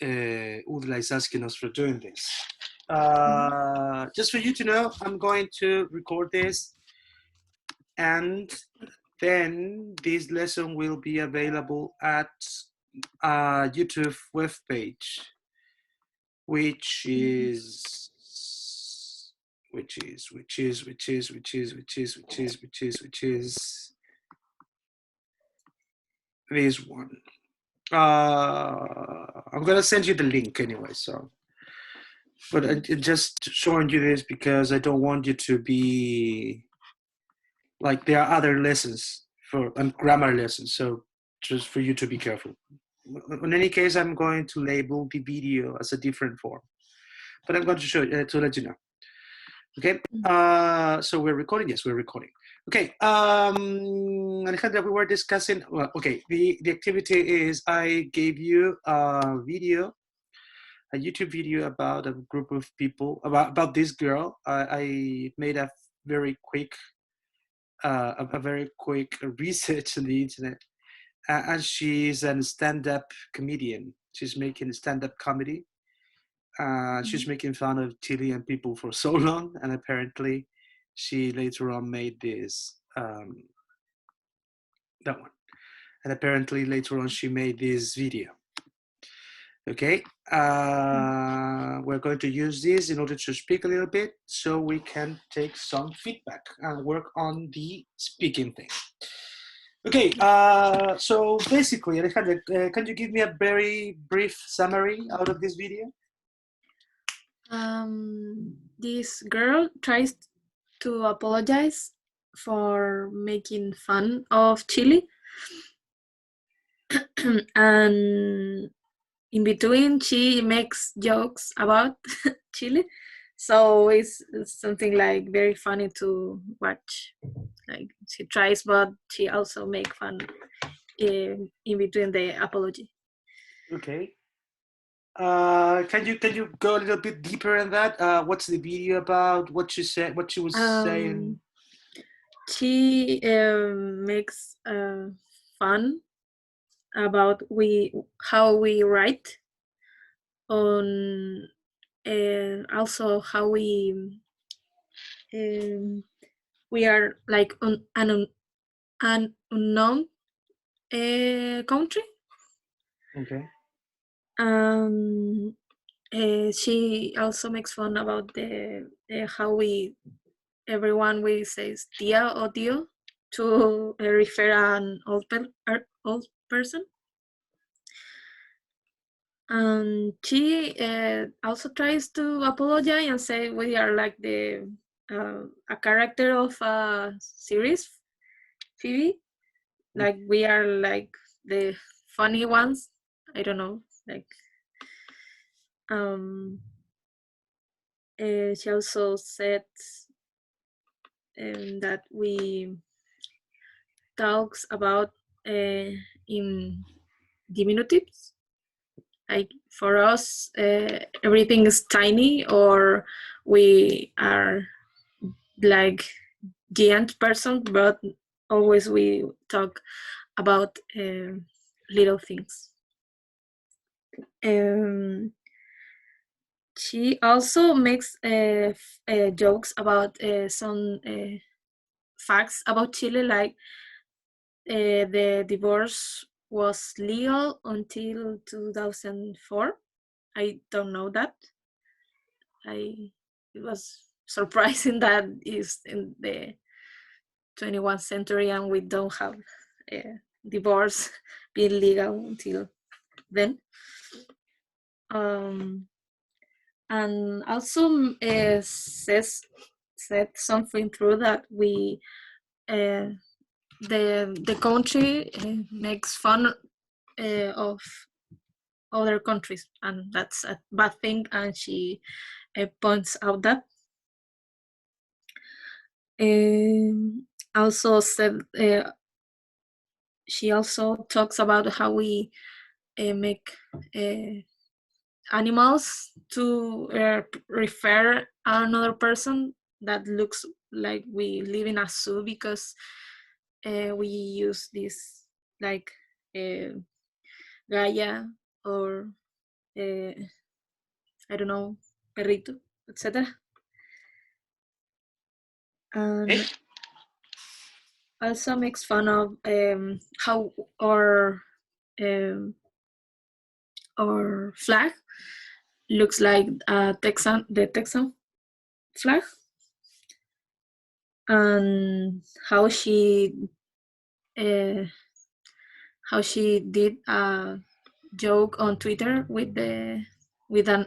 UDLA is asking us for doing this. Just for you to know, I'm going to record this, and then this lesson will be available at YouTube web page, which is this one. I'm gonna send you the link anyway. So, but I'm just showing you this because I don't want you to be like there are other lessons for grammar lessons. So just for you to be careful. In any case, I'm going to label the video as a different form, but I'm going to show you to let you know. Okay. So we're recording. Yes, we're recording. Okay, Alejandra, we were discussing, well, okay, the activity is I gave you a video, a YouTube video about a group of people, about this girl. I made a very quick research on the internet, and she's a stand-up comedian. She's making stand-up comedy. She's making fun of Chilean people for so long, and apparently she later on made this, that one. And apparently later on she made this video. Okay, we're going to use this in order to speak a little bit so we can take some feedback and work on the speaking thing. Okay, so basically, Alejandra, can you give me a very brief summary out of this video? This girl tries to apologize for making fun of Chile. And in between, she makes jokes about Chile. So it's something like very funny to watch. Like she tries, but she also make fun in between the apology. Okay. Can you go a little bit deeper in that? What's the video about? What she said? What she was saying? She makes fun about how we write, on also how we are like on an unknown country. Okay. She also makes fun about the how everyone says tia or tío to refer an old person. And she also tries to apologize and say we are like the a character of a series, Phoebe. Like we are like the funny ones. I don't know. Like she also said that we talks about in diminutives. Like for us, everything is tiny, or we are like giant person, but always we talk about little things. She also makes jokes about some facts about Chile, like the divorce was legal until 2004. I don't know that. It was surprising that is in the 21st century and we don't have divorce being legal until then. And also said something true that we the country makes fun of other countries, and that's a bad thing, and she points out that. Also said she also talks about how we make animals to refer another person that looks like we live in a zoo, because we use this like Gaia or I don't know, perrito, etc. And Okay. also makes fun of how um, our flag looks like the Texan flag, and uh, how she did a joke on Twitter with the with an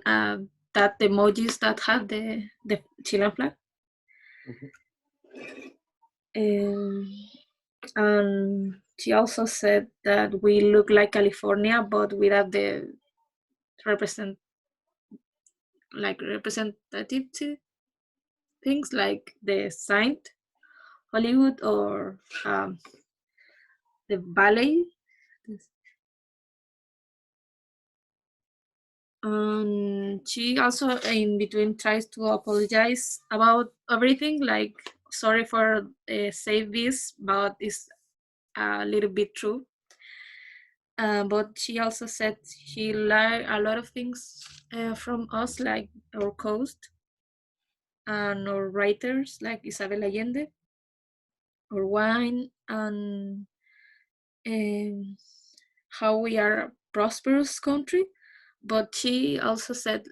that emojis that have the Chilean flag. Mhm. Um, and she also said that we look like California, but without the represent representative things like the Saint Hollywood or the ballet. She also in between tries to apologize about everything, like sorry for say this, but it's a little bit true. But she also said she learned a lot of things from us, like our host and our writers, like Isabel Allende, or wine, and um, how we are a prosperous country. But she also said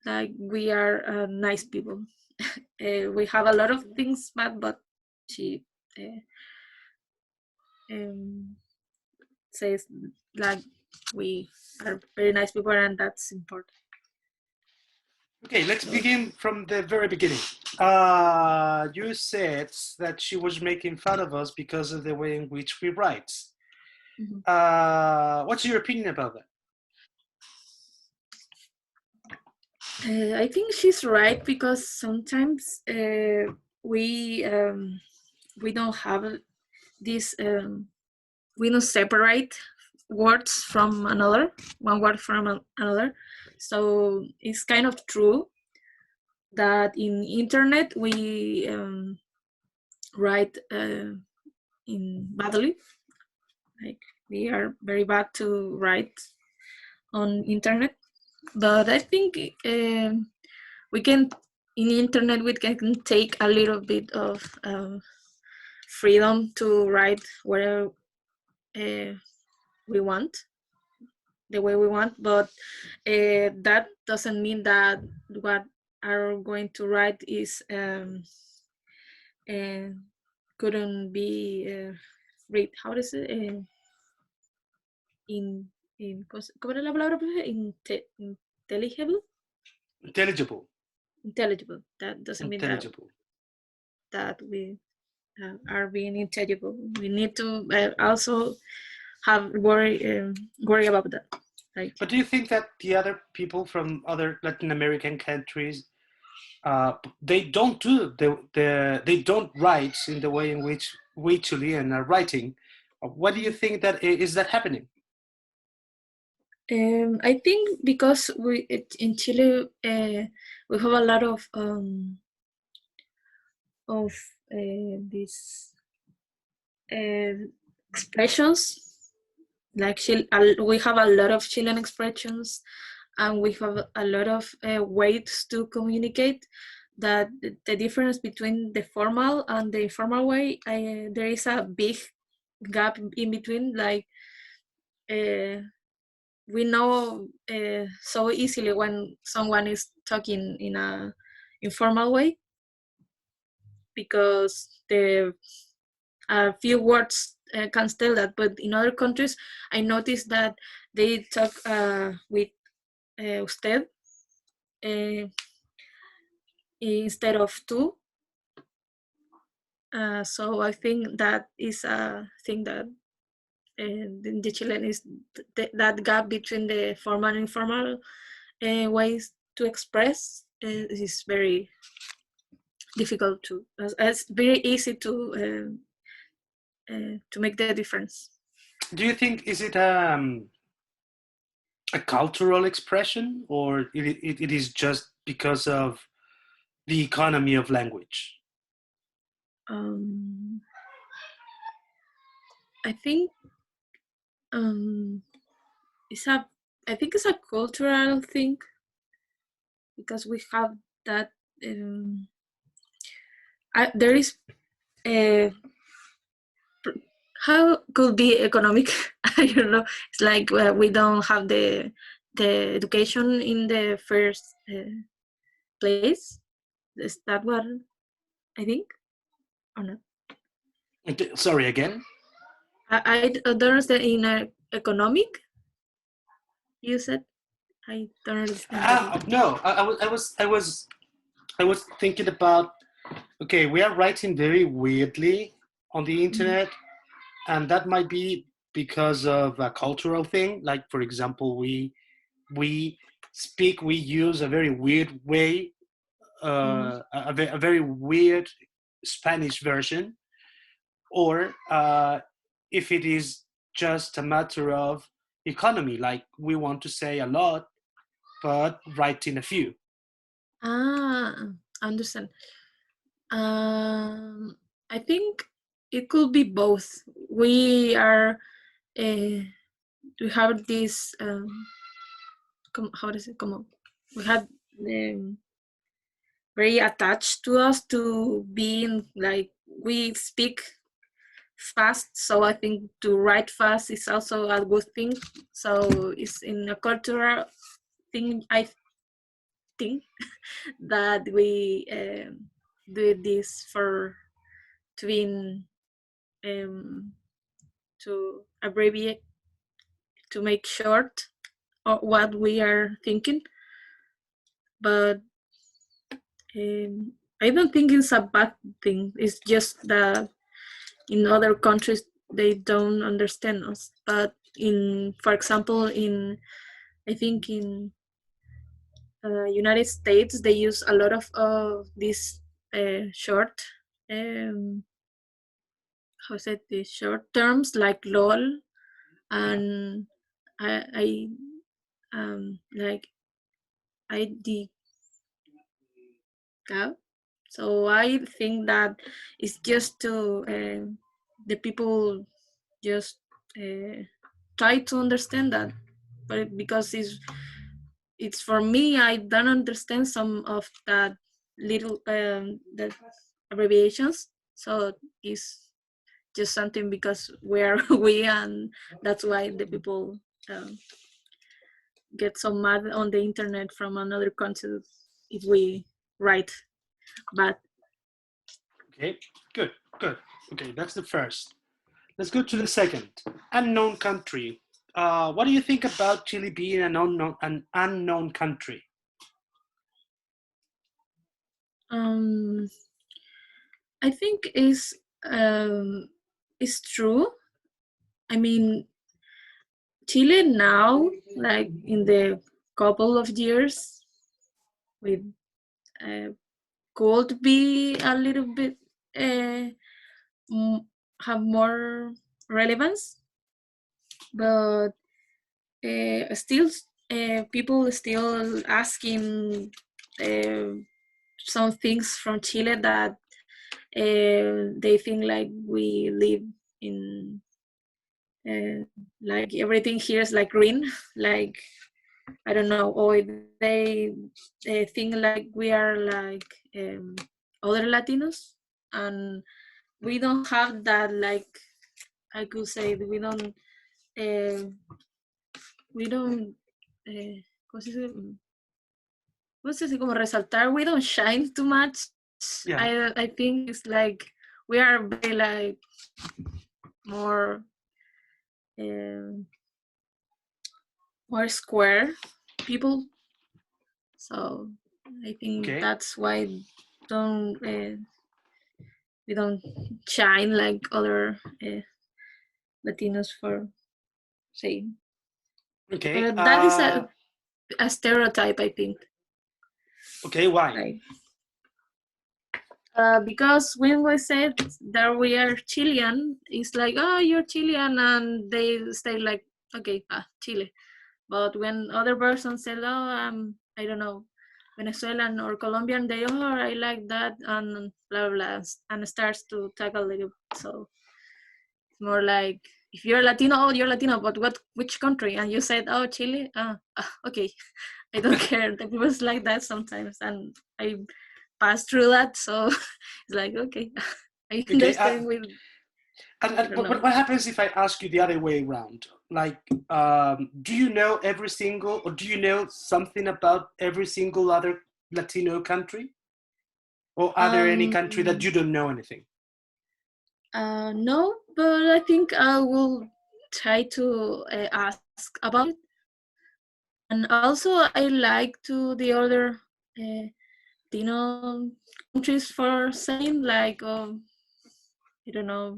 like we are nice people. We have a lot of things bad, but she uh, um, says like we are very nice people, and that's important. Okay, let's So, begin from the very beginning. You said that she was making fun of us because of the way in which we write. mhm. What's your opinion about that? I think she's right because sometimes we don't have this we don't separate words from another, one word from another. So it's kind of true that in internet we write in badly, like we are very bad to write on internet. But I think we can in internet we can take a little bit of freedom to write whatever uh, we want, the way we want, but that doesn't mean that what are going to write is uh, couldn't be read. How does it in ¿cómo era la palabra? Intelligible, Intelligible. intelligible. That doesn't mean Intelligible. that we are being intelligible. We need to also have worry about that. Like But do you think that the other people from other Latin American countries, they don't do they don't write in the way in which we Chilean are writing? What do you think that is that happening? I think because in Chile we have a lot of these uh, expressions. Like we have a lot of Chilean expressions, and we have a lot of ways to communicate. That the difference between the formal and the informal way, there is a big gap in between. Like uh, we know so easily when someone is talking in a informal way because the a few words can tell that. But in other countries, I noticed that they talk with usted uh, instead of tú. So I think that is a thing that the Chilean is that gap between the formal and informal ways to express is very difficult to. It's very easy to make the difference. Do you think is it a cultural expression, or it is just because of the economy of language? Um, I think um, it's a I think it's a cultural thing because we have that. There is a how could be economic. I don't know. It's like we don't have the education in the first place. Is that what I think or not? Okay, sorry again. I don't understand in economic. You said I don't understand that. No, I was thinking about. Okay, we are writing very weirdly on the Mhm. internet, and that might be because of a cultural thing. Like, for example, we speak, we use a very weird way, Mhm. a very weird Spanish version, or if it is just a matter of economy, like we want to say a lot but write in a few. I understand. I think it could be both. We are we have this how does it come up? We have um, very attached to us to being like we speak fast. So I think to write fast is also a good thing. So it's in a cultural thing. I think that we do this for to being um, to abbreviate to make short what we are thinking. But I don't think it's a bad thing. It's just that in other countries they don't understand us. But in, for example, in I think in United States they use a lot of these short um, how is it the short terms like lol Yeah. and I like ID cow. So I think that it's just to the people just uh, try to understand that, but because it's for me, I don't understand some of that little the abbreviations. So it's just something because we're we and that's why the people um, get so mad on the internet from another country if we write bad. Okay, good, good. Okay, that's the first. Let's go to the second. Unknown country. What do you think about Chile being an unknown country? Um, I think is true. I mean, Chile now, like in the couple of years, with uh, could be a little bit uh, m- have more relevance, but still, people still asking uh, some things from Chile that they think like we live in uh, like everything here is like green like I don't know or they think like we are like other Latinos and we don't have that like I could say uh, we don't ¿cómo se dice? ¿Cómo se dice? Como resaltar we don't shine too much. Yeah. I think it's like we are very like more um, more square people. So I think Okay. that's why don't we don't shine like other Latinos for saying. Okay. But that is a stereotype, I think. Okay. Why? Like because when we said that we are Chilean, it's like oh you're Chilean, and they say like okay Chile. But when other persons say, "Oh, I don't know, Venezuelan or Colombian," they, "Oh, I like that," and blah blah, blah and starts to talk a little. So it's more like. if you're Latino, oh, you're Latino, but which country? And you said, oh, Chile. Okay, I don't care. The people's like that sometimes, and I pass through that, so it's like, okay, I Okay. understand. With I And don't know. what happens if I ask you the other way around? Like, do you know every single, or do you know something about every single other Latino country? Or are there any country that you Um, don't know anything? no, but I think I will try to ask about it. And also, I like to the other Latino countries for saying like, I don't know,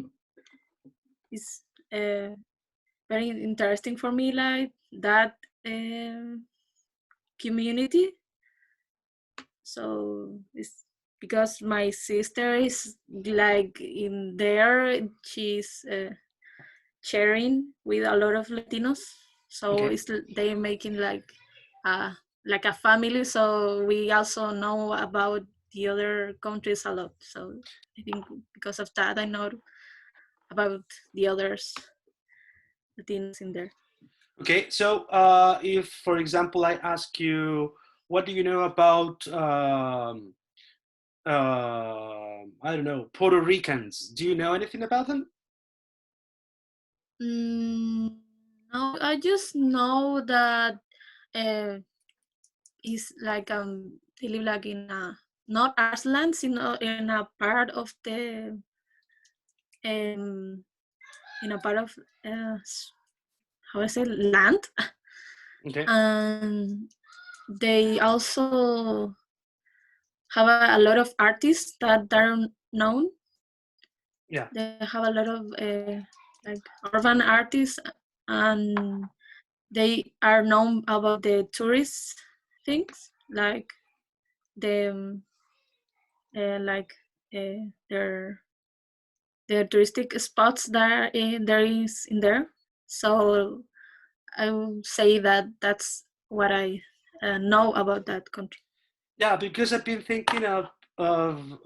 it's very interesting for me, like that community. So it's because my sister is like in there, she's sharing with a lot of Latinos. So Okay. it's they making uh like a family. So we also know about the other countries a lot. So I think because of that, I know about the others Latinos in there. Okay. So, if, for example, I ask you, what do you know about, I don't know, Puerto Ricans? Do you know anything about them? Mm, no, I just know that uh, it's like they live like in a not Iceland, in a part of the um in a part of how I say land, Okay. and they also have a lot of artists that are known. Yeah. They have a lot of like urban artists, and they are known about the tourist things, like the like their touristic spots that there is in there. So I would say that that's what I know about that country. Yeah, because I've been thinking of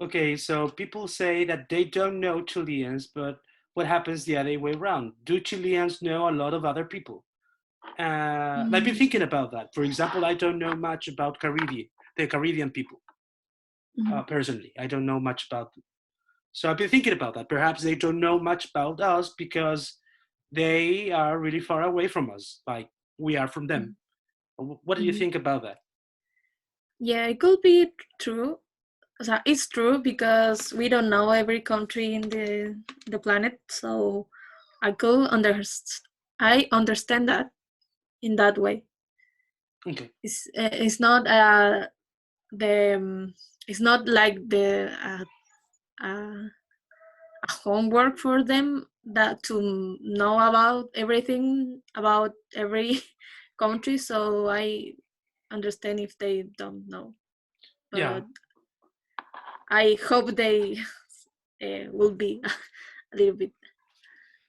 okay, so people say that they don't know Chileans, but what happens the other way around? Do Chileans know a lot of other people? I've been Mm-hmm. thinking about that. For example, I don't know much about the Caribbean people Mm-hmm. personally. I don't know much about them. So I've been thinking about that. Perhaps they don't know much about us because they are really far away from us, like we are from them. What do you Mm-hmm. think about that? Yeah, it could be true. So it's true because we don't know every country in the planet. So I could I understand that in that way. Okay. It's not the it's not like the a homework for them that to know about everything about every country. So I understand if they don't know, Yeah. but I hope they will be a little bit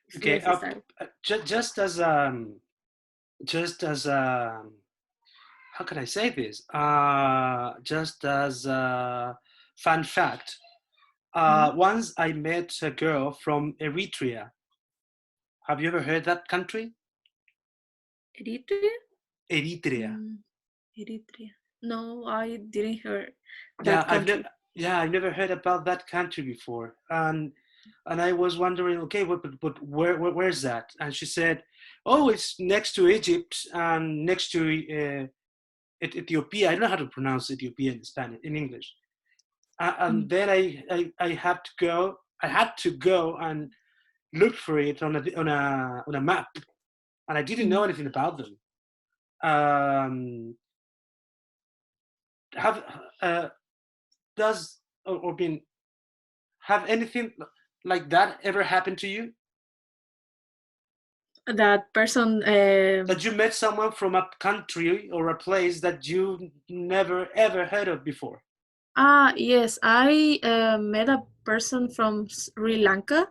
if Okay. necessary. Just as how can I say this? Just as a fun fact, Mhm. once I met a girl from Eritrea. Have you ever heard that country? Eritrea? Eritrea. Mm, Eritrea. No, I didn't hear Yeah, that country. I've never heard about that country before, and I was wondering, okay, but where's that? And she said, oh, it's next to Egypt and next to Ethiopia. I don't know how to pronounce Ethiopia in Spanish, in English. And Mm, then I had to go. I had to go and look for it on a map, and I didn't know mm. anything about them. Um, have does or been have anything like that ever happened to you? That person. That you met someone from a country or a place that you never ever heard of before? Yes, I met a person from Sri Lanka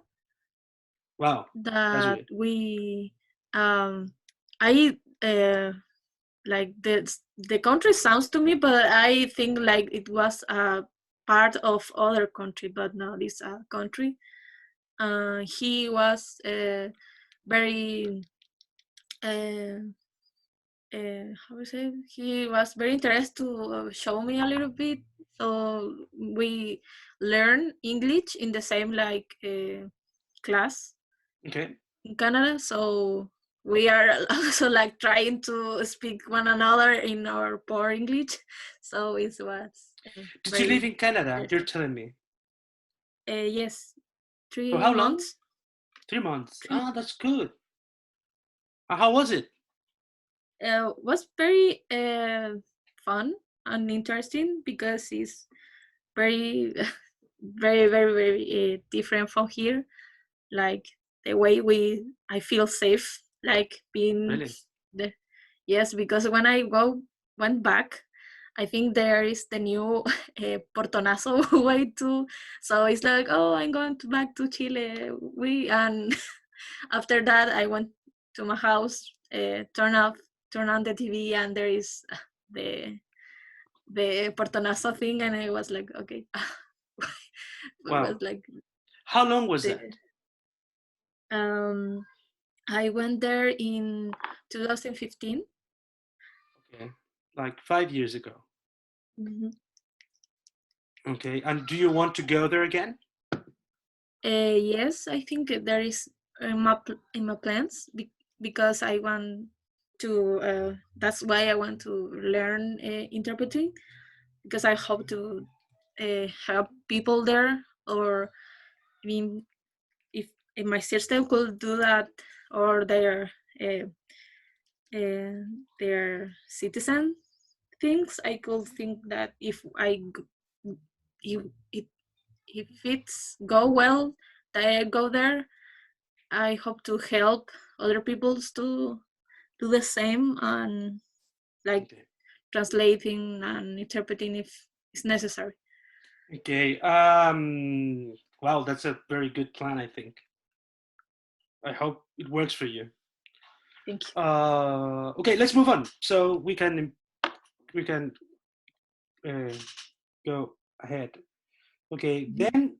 Wow, that's that weird. we I like the country sounds to me, but I think like it was a part of other country, but not this country. He was very how to say, he was very interested to show me a little bit, so we learn English in the same like class Okay. in Canada. So we are also like trying to speak one another in our poor English. So it was Did you live very in Canada? You're interesting. telling me. Yes, For three how long? months. 3 months. 3 Ah, that's good. How was it? was very fun and interesting because it's very very different from here, like the way I feel safe like being Really? the yes, because when I went back, I think there is the new portonazo way too, so it's like, oh, I'm going to back to Chile, we and after that I went to my house, turn on the TV, and there is the portonazo thing, and I was like, okay. It was Wow. like How long was the that? um I went there in 2015. Okay. Like 5 years ago. Mhm. Okay. And do you want to go there again? Yes, I think there is in my plans, because I want to. That's why I want to learn interpreting, because I hope to help people there. Or I mean, if my sister could do that, or uh, their citizen things, I could think that if if it's go well, that I go there, I hope to help other peoples to do the same, and like Okay. translating and interpreting if it's necessary. Okay. Wow, that's a very good plan, I think. I hope it works for you. Thank you. Okay, let's move on. So we can uh, go ahead. Okay, Mhm. then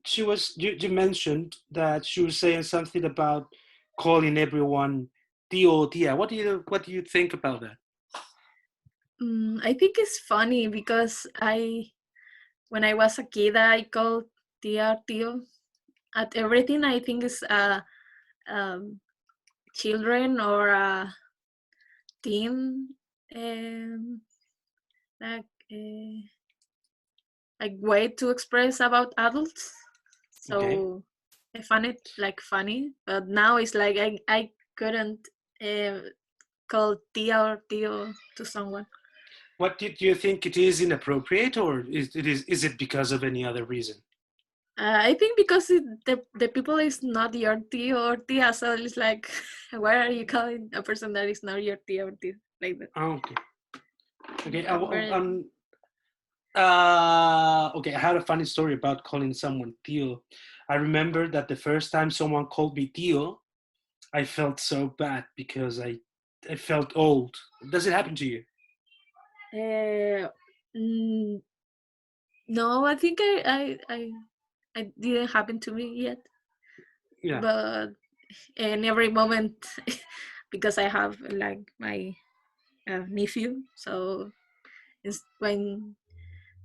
you mentioned that she was saying something about calling everyone Tio Tia. What do you think about that? I think it's funny because when I was a kid, I called tia tio at everything. I think it's um, children or a teen, um, like like way to express about adults. Okay. So I find it like funny, but now it's like I couldn't uh, call tia or tio to someone. What did you think it is inappropriate, or is it because of any other reason? I think because the people is not your tio or tia, so it's like, why are you calling a person that is not your tio or tia, like that? Oh, okay. Okay. Very. Okay. I had a funny story about calling someone Tio. I remember that the first time someone called me Tio, I felt so bad because I felt old. Does it happen to you? Uh, mm, no, I think I didn't happen to me yet, Yeah. but in every moment, because I have like my nephew, so it's when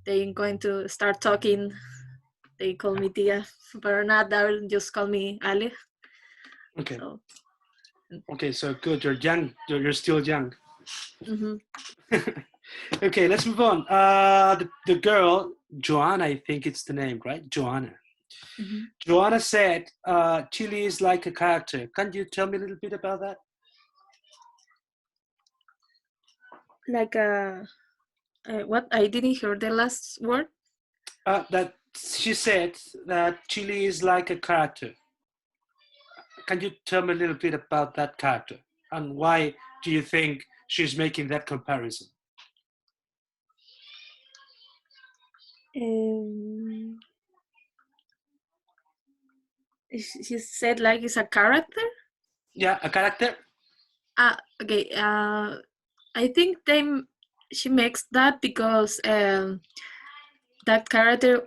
they going to start talking, they call me tia, but not, they'll just call me Ale. Okay. So Okay. So good. You're young. You're still young. mhm, Okay. Let's move on. The girl Joanna, I think it's the name, right? Joanna. mhm. Joanna said, Chile is like a character. Can you tell me a little bit about that? Like what, I didn't hear the last word. That she said that Chile is like a character. Can you tell me a little bit about that character and why do you think she's making that comparison? Um, she said like it's a character. Yeah, a character. Okay. I think she makes that because that character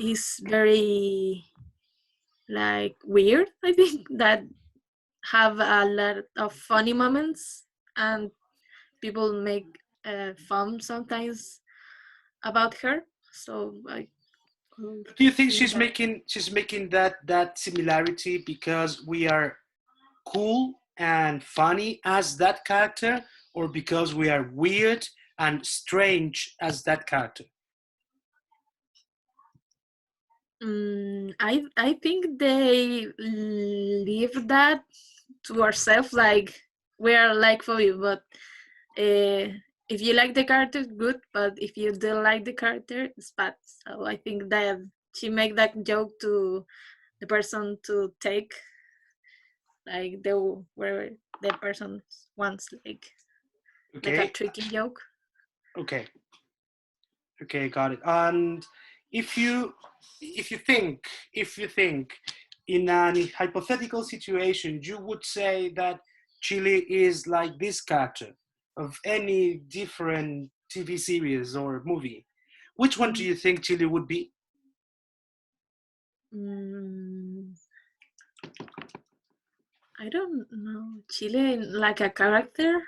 is very like weird. I think that have a lot of funny moments, and people make fun sometimes about her. So I could Do you think think that. she's making that similarity because we are cool and funny as that character, or because we are weird and strange as that character? I think they leave that to ourselves. Like we are like for you, but if you like the character, good. But if you don't like the character, it's bad. So I think that she make that joke to the person to take, like the where the person wants, like a Okay, tricky joke. okay, okay, got it. And if you if you think if you think in an hypothetical situation, you would say that Chile is like this character of any different TV series or movie. Which one do Mhm. you think Chile would be? Mm, I don't know. Chile like a character.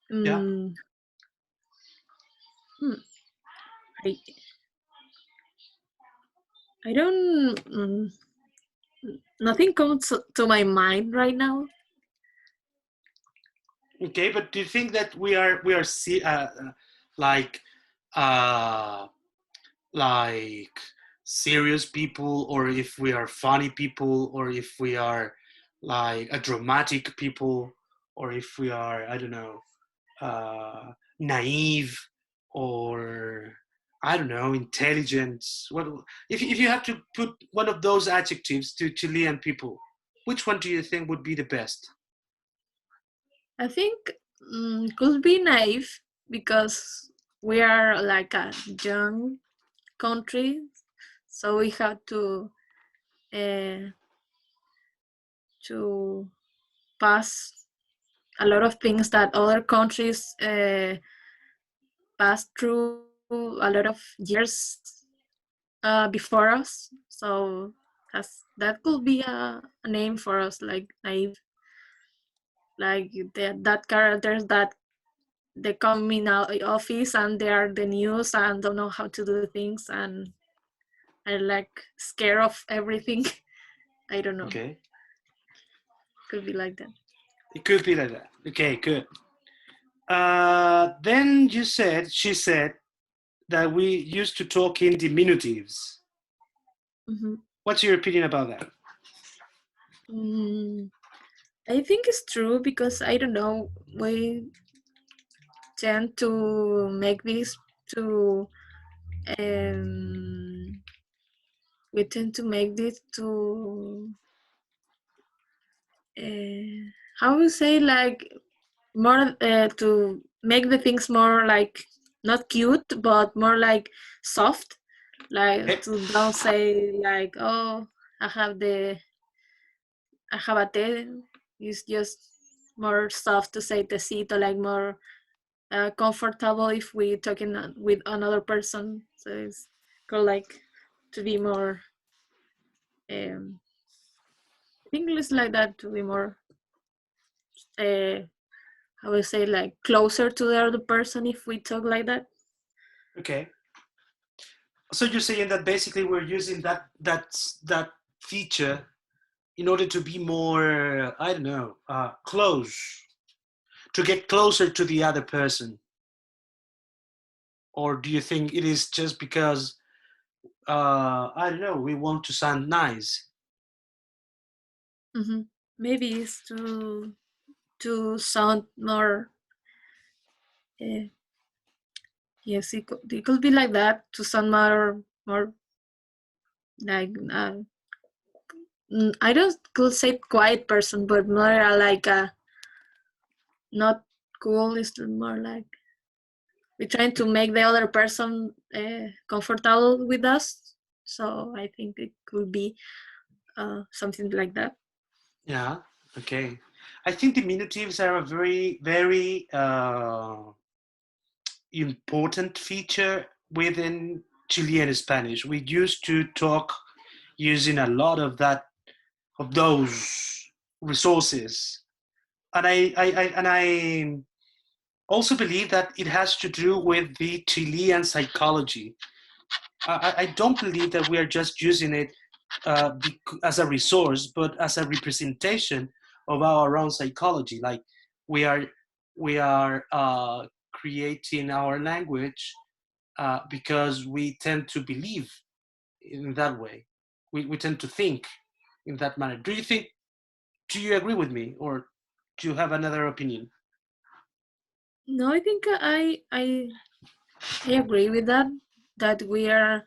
Yeah. Mm, hmm, I I don't. Nothing comes to my mind right now. Okay, but do you think that like uh, like serious people, or if we are funny people, or if we are like a dramatic people, or if we are, I don't know, naive, or I don't know, intelligent? What if you have to put one of those adjectives to Chilean people? Which one do you think would be the best? I think could be naive because we are like a young country, so we have uh, to pass a lot of things that other countries pass through a lot of years before us. So that could be a name for us, like naive, like that characters that they come in our office and they are the news and don't know how to do things and are like scared of everything. I don't know. Okay, Could be like that. it could be like that. Okay, good. Then she said that we used to talk in diminutives. Hmm. What's your opinion about that? Mm, I think it's true because I don't know. We tend to make this to um, we tend to make this to how we say like more to make the things more like not cute but more like soft, like Okay. to don't say like, oh, I have the I have a te. It's just more soft to say tecito, like more comfortable if we talking with another person. So it's cool, like to be more um I think it's like that, to be more uh I would say like closer to the other person if we talk like that. Okay. So you're saying that basically we're using that feature in order to be more, I don't know, close, to get closer to the other person, or do you think it is just because I don't know, we want to sound nice? Hmm. Maybe it's to sound more. Uh, yes, it could be like that to sound more like I don't could say quiet person, but more like a not cool. Is more like we're trying to make the other person comfortable with us. So I think it could be something like that. Yeah. Okay. I think diminutives are a very important feature within Chilean Spanish. We used to talk using a lot of those resources. And I also believe that it has to do with the Chilean psychology. I don't believe that we are just using it as a resource, but as a representation of our own psychology. Like we are creating our language because we tend to believe in that way. We tend to think in that manner. Do you agree with me, or do you have another opinion? No, I think I agree with that. That we are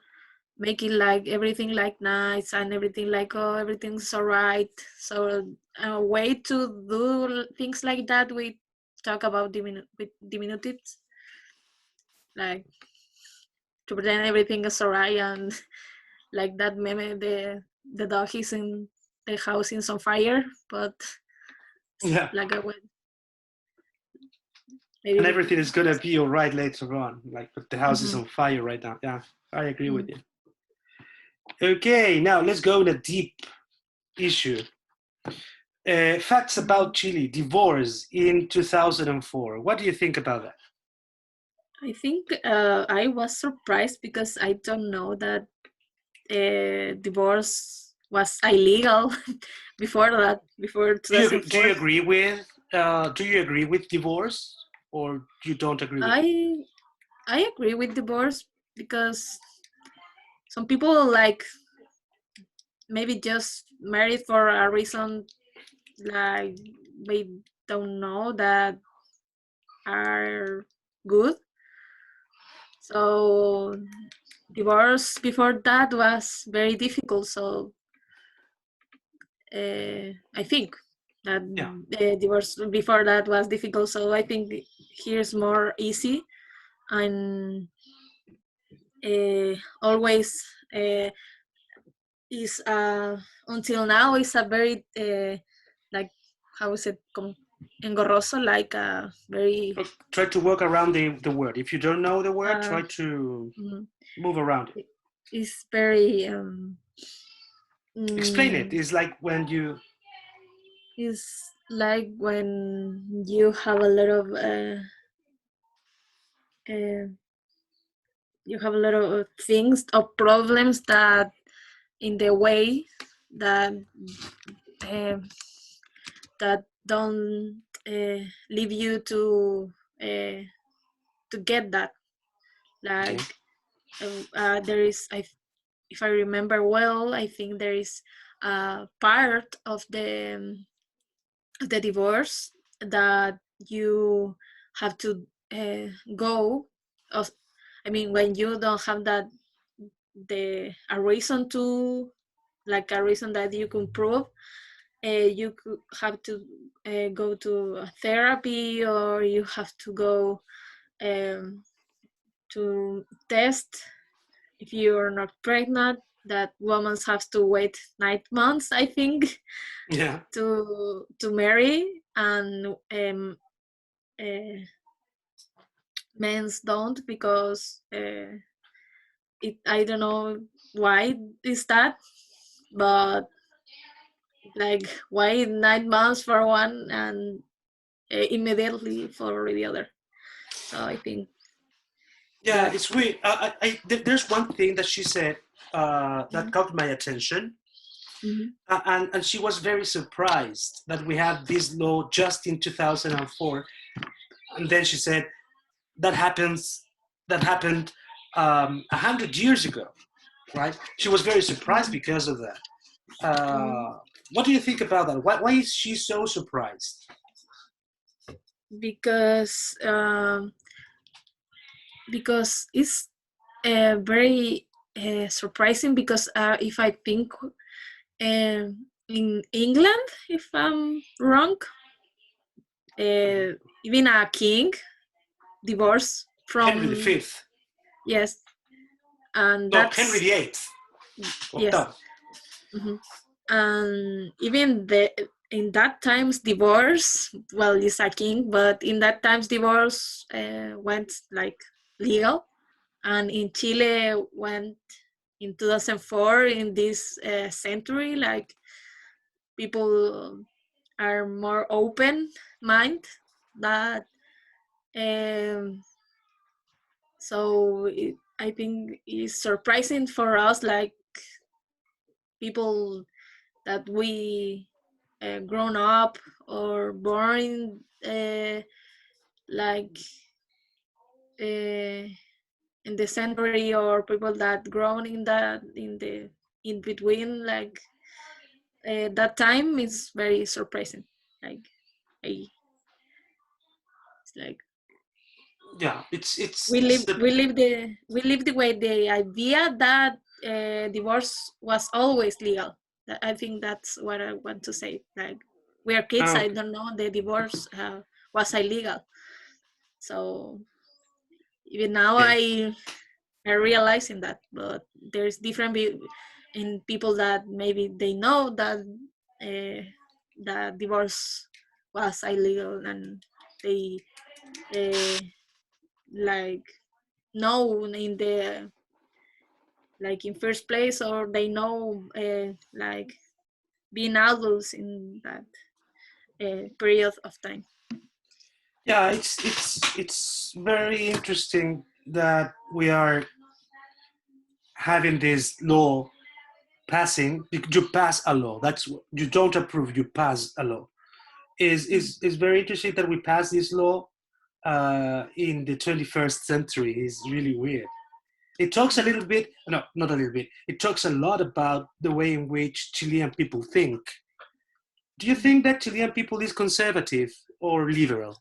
making like everything like nice and everything like, oh, everything's alright. So a way to do things like that, we talk about with diminutives, like to pretend everything is alright, and like that meme, the dog is in the house is on fire, but Yeah. like a way, And maybe. everything is gonna be all right later on. Like, but the house is Mhm. on fire right now. Yeah, I agree with Mm. you. Okay, now let's go in a deep issue. Facts about Chile, divorce in 2004. What do you think about that? I think I was surprised because I don't know that divorce was illegal before that, before Do 2004. you agree with divorce, or you don't agree with it? I I agree with divorce because some people like maybe just married for a reason like we don't know that are good. So divorce before that was very difficult. So I think that Yeah, divorce before that was difficult. So I think here's more easy, and always is until now is a very like, how is it, engorroso, like a very try to work around the word. If you don't know the word, uh, try to mm, move around it. is very Explain it. mm, It's like when you is like when you have a lot of uh, you have a lot of things or problems that in the way that uh, that don't leave you uh, to get that, okay. like there is, if I remember well, I think there is a part of the divorce that you have to go of, I mean, when you don't have that, the a reason to, like a reason that you can prove, you could have to go to therapy, or you have to go um, to test if you're not pregnant. That women have to wait 9 months, I think, Yeah, to marry, and uh, men's don't, because it, I don't know why is that, but like why 9 months for one and immediately for the other. So I think yeah. that. It's weird. There's one thing that she said that Mhm. caught my attention, Mhm. and she was very surprised that we had this law just in 2004. And then she said that happens that happened 100 years ago, right? She was very surprised Mhm. because of that. Um, What do you think about that? Why is she so surprised? because it's very surprising, because if I think in England, if I'm wrong, even a king divorced Henry from, V. yes, and No, Henry that's, VIII. yes. Octavo. Mhm. And even the in that times divorce, well, is a king, but in that times divorce went like legal, and in Chile went. in 2004 in this century, like people are more open mind that um, so I think it's surprising for us, like people that we grown up or born like uh, in the century, or people that grown in the in between, like that time is very surprising. Like I, it's like Yeah, it's the we live the way the idea that divorce was always legal. I think that's what I want to say. Like we are kids, I okay. don't know the divorce was illegal. So even now I are realizing that, but there's different in people that maybe they know that that divorce was illegal, and they uh, like know in the like in first place, or they know like being adults in that period of time. Yeah, it's very interesting that we are having this law passing. You pass a law. That's you don't approve. You pass a law. Is very interesting that we pass this law in the 21st century. Is really weird. It talks a little bit. No, not a little bit. It talks a lot about the way in which Chilean people think. Do you think that Chilean people is conservative or liberal?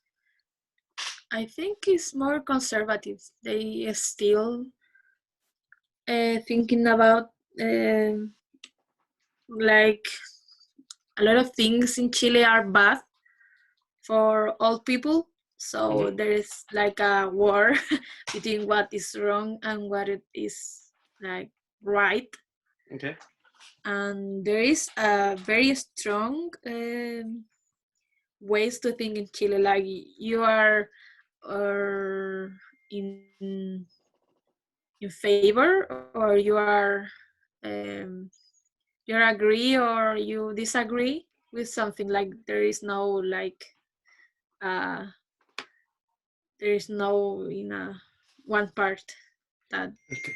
I think it's more conservative. They still thinking about like a lot of things in Chile are bad for all people. So Mm-hmm. there is like a war between what is wrong and what it is like right. Okay. And there is a very strong ways to think in Chile. Like you are or in favor, or um, you agree or you disagree with something. Like there is no like uh, there is no in a one part that. Okay.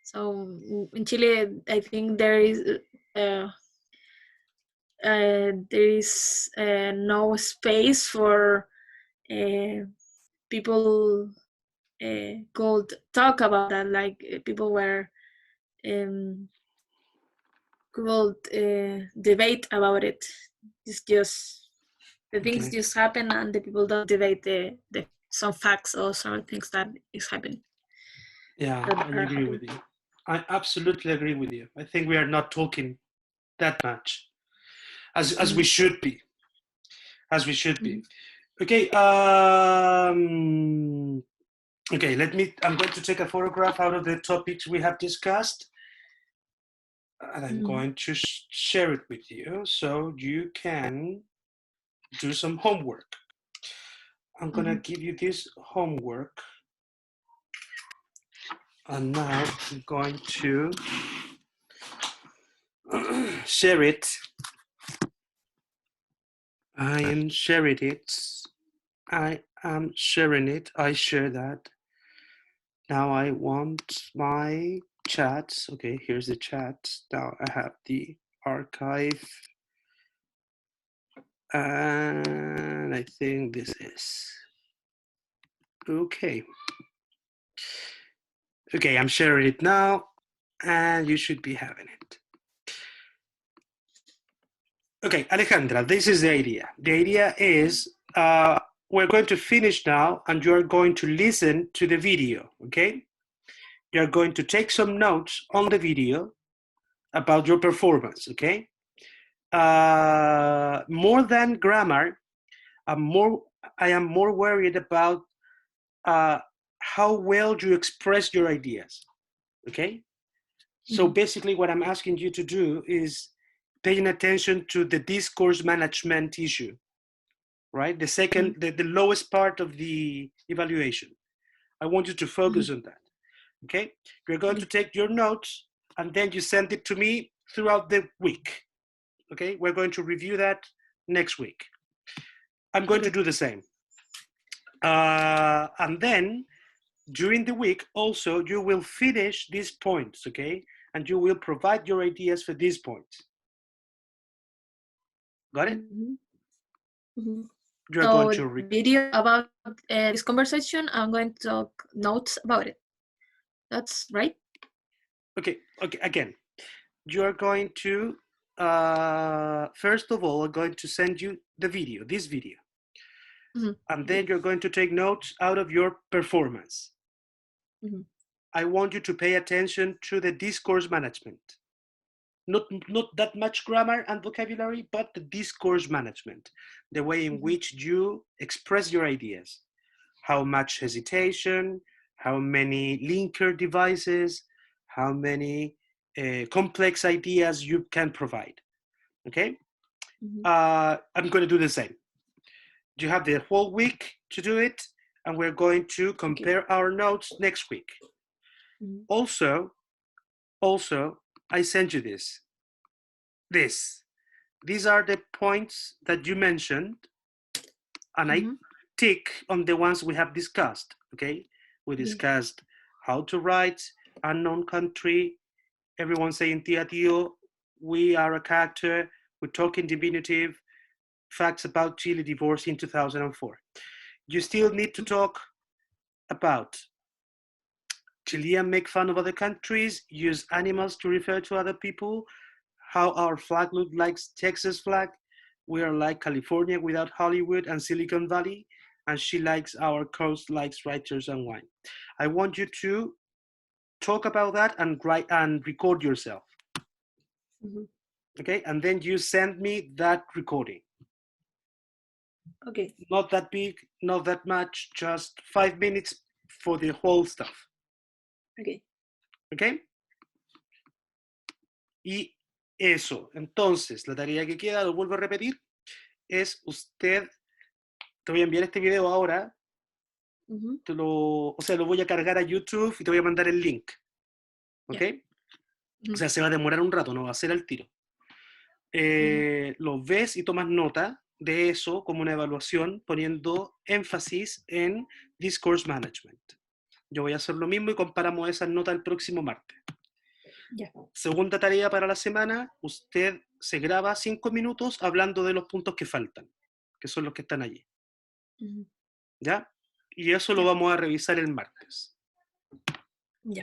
So in Chile, I think uh, there is no space for uh, people could talk about that. Like people were um, could debate about it. It's just the things Okay. just happen, and the people don't debate the some facts or some things that is happening Yeah, that I are agree with happening. you. I absolutely agree with you. I think we are not talking that much as we Mm-hmm. should be, as we should be. Mm-hmm. Okay. Okay. Let me. I'm going to take a photograph out of the topics we have discussed, and I'm Mm-hmm. going to share it with you so you can do some homework. I'm gonna Mm-hmm. give you this homework, and now I'm going to share it. I am sharing it. I am sharing it. I share that. Now I want my chats. Okay, here's the chat. Now I have the archive. And I think this is okay. Okay, I'm sharing it now, and you should be having it. Okay, Alejandra, this is the idea. The idea is we're going to finish now, and you're going to listen to the video, okay? You're going to take some notes on the video about your performance, okay? More than grammar, I am more worried about uh, how well you express your ideas, okay? So Mm-hmm. basically what I'm asking you to do is paying attention to the discourse management issue, right? The lowest part of the evaluation. I want you to Mm-hmm. focus on that, okay? You're going Yeah. to take your notes and then you send it to me throughout the week. Okay, we're going to review that next week. I'm going to do the same. And then during the week, also, you will finish these points, okay? And you will provide your ideas for these points. Got it? You're So going to video about this conversation, I'm going to talk notes about it. That's right? Okay, again, you're going to, first of all, I'm going to send you the video, this video. And then you're going to take notes out of your performance. I want you to pay attention to the discourse management. Not that much grammar and vocabulary, but the discourse management, the way in which you express your ideas, how much hesitation, how many linker devices, how many complex ideas you can provide, okay? I'm going to do the same. You have the whole week to do it, and we're going to compare our notes next week. Also, I sent you this. These are the points that you mentioned, and I tick on the ones we have discussed, okay? We discussed how to write, unknown country, everyone saying tia tío, we are a character, we talk in diminutive, facts about Chile divorce in 2004. You still need to talk about Chilean make fun of other countries, use animals to refer to other people, how our flag looks like Texas flag. We are like California without Hollywood and Silicon Valley, and she likes our coast likes writers and wine. I want you to talk about that and write and record yourself. Okay, and then you send me that recording. Okay. Not that big, not that much, just 5 minutes for the whole stuff. Okay. Okay. Y eso, entonces, la tarea que queda, lo vuelvo a repetir, es usted, te voy a enviar este video ahora, o sea, lo voy a cargar a YouTube y te voy a mandar el link. ¿Ok? O sea, se va a demorar un rato, no va a ser al tiro. Lo ves y tomas nota de eso como una evaluación, poniendo énfasis en discourse management. Yo voy a hacer lo mismo y comparamos esas notas el próximo martes. Segunda tarea para la semana, usted se graba 5 minutos hablando de los puntos que faltan, que son los que están allí. ¿Ya? Y eso lo vamos a revisar el martes.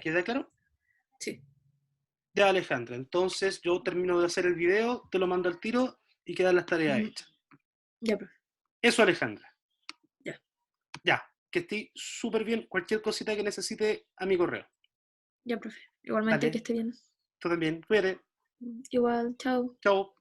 ¿Queda claro? Sí. Ya, Alejandra, entonces yo termino de hacer el video, te lo mando al tiro y quedan las tareas hechas. Ya, profe. Eso, Alejandra. Ya. Ya, que esté súper bien. Cualquier cosita que necesite, a mi correo. Ya, profe. Igualmente, Dale. que esté bien. Tú también. Cuídate. Igual, chao. Chao.